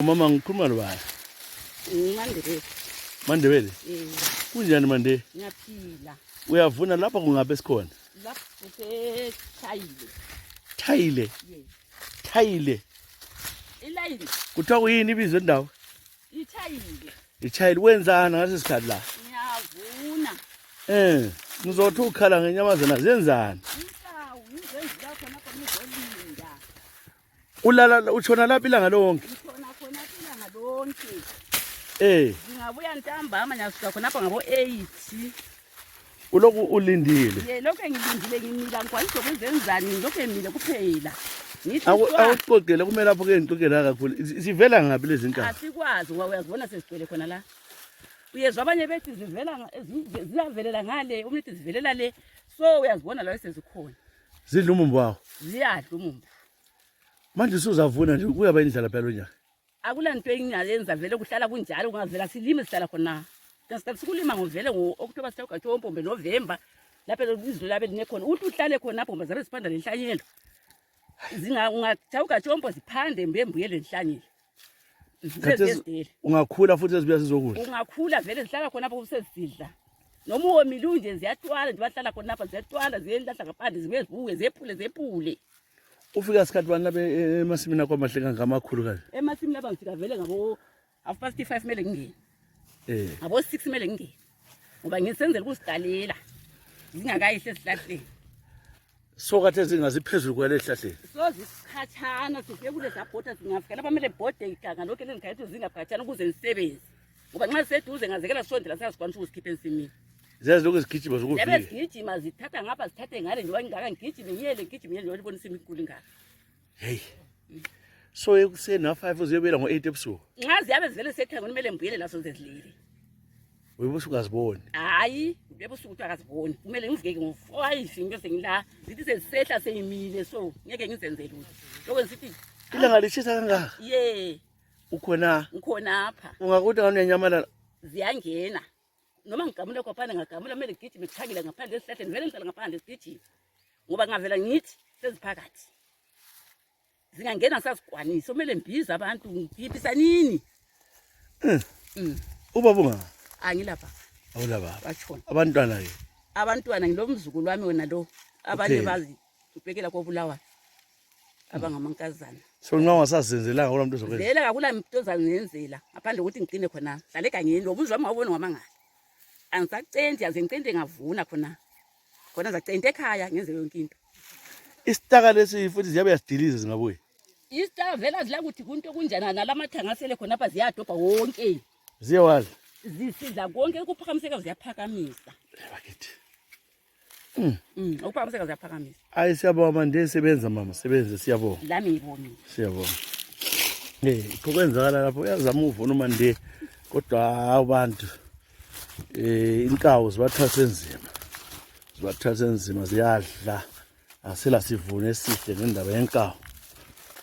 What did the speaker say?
Mama ngikhuluma lobani? uMaNdebele. Mandebele? Kunjani mande? Ngiyaphila. Uyavuna lapha kungabe sikhona? Lapho kuseThayile. Thayile? Yes. Thayile. Ilayini. Kuthiwa kuyini ibizo lendawo? iThayile. Ithayile wenzana ngase sikhathi la? Ngiyavuna. Ngizothi ukhala ngenyamazana zenzani? Inkawu ngizenzela khona ngizolinda. Ulala utshona lapha ilanga lonke? Ngithona khona ilanga lonke. Ngingabuya ntambama nyasuka khona apha ngabo 8. Uloku ulindile? Lokho engilindile ngimila ngikwanisa ukuzenzani lokho emile kuphela. Awuqoqele kumele lapho ke ngixoxela kakhulu. Sivela ngapi lezi inkawu? Asikwazi uyazibona sesigcwele khona la. Uyezwa abanye bethi ziyavelela ngale, umuntu zivelela le. So uyazibona la sezikhona. Zidla umumbu wawo? Ziyadla umumbu. Manje usuzavuna nje kuyaba indlela phela onyaka. Akulanto engingayenza vele kuhlala kunjalo kungavela silime sihlala khona. Ngasiqala sikulima ngovele ngo-October September November lapha izulu labe line khona. Uthi uhlale khona apho zabe siphanda lenhlanyelo. Ungathawuka tshompo siphande mbembuyele lenhlanyelo. Ungakhula futhi ezibuya sizokudla. Ungakhula vele sihlala khona apho kusesidla. Noma uwomile nje ziyatwala nje bahlala khona apha ziyatwala ziyendahla ngaphandle zibe zibuye zephule. Ufika isikhathi bani lapha emasimini akho amahle ngamakhulu kahle? Emasimini lapha ngifika vele ngabo 5:30 mele ngingene. Ngabo 6 mele ngingene. Ngoba ngisenzela ukusidalela. Zingakayihle esihlahleni. So kathe zingaziphezulu kwale esihlahleni. So zisikhatshana sifike kule zabhoda singafika lapha mele bhode iganga lokho elingikhayithi zingaphathana ukuze ngisebenze. Ngoba nxa seduze ngazekela sondela sasikwanisa ukusikhipha ensimini. Ziyazi lokho zigijima zokufika. Yabe sigijima zithatha ngapha sithathe ngale nje ngaka ngigijime ngiyele ngiyibona isimi inkulu ngaka. Hey. So ekuseni na5 uziyobela ngo8 ebusuku. Ngazi yabe zivele sethangweni mele mbuyele laso zezilile. Ubusuku aziboni. Hayi, ebusuku uthi akaziboni. Kumele ngivike ngo5 ngiyose ngila. Zithi sesehla seyimile so ngeke ngizenzele lutho. Lokho ngithi ilanga lishisa kangaka? Ukhona? Ngikhona apha. Ungakuthi nganenyamala ziyangena. Noma ngigamule kwaphana ngagamula mele ngigijime ngithakile ngaphandle esihlahleni vele ngihlala ngaphandle sigijima. Ngoba ngavela ngithi seziphakathi. Zingangena sasigwanisa kumele mbiza abantu ngiphisa nini? Ubaba unga? Angilapha. Awulaba. Bachona. Abantwana ke? Abantwana ngilomzukulu wami wona lo. Abanye bazi ubhekela kobulawa. Abangamankazana. So nxa wasazenzelanga ngoba umuntu uzokwenza. Vele akula muntu ozangenzela ngaphandle ukuthi ngicine khona. Hlale egangeni lobuzwa wami wabona ngomangala. Angisacente yaze ngicente ngavuna khona. Khona zacente ekhaya ngenze yonke into. Isitaka lesi futhi ziyabe yasidilize zingabuye. Isitaka vela zila ukuthi kunto kunjana nalamathanga asele khona apha ziyadobha wonke. Ziyawadla. Zisidla konke ukuphakamiseka ziyaphakamisa. Bakithi. Ukuphakamiseka ziyaphakamisa. Hayi siyabonga manje sebenza mama sebenze siyabonga. Lami ngibonile. Siyabonga. Kokwenzakala lapho uyazama uvuna uMande kodwa abantu inkawu zibathatha enzima. Zibathatha enzima ziyadla. Asela sivune esihle ngendaba yenkawu.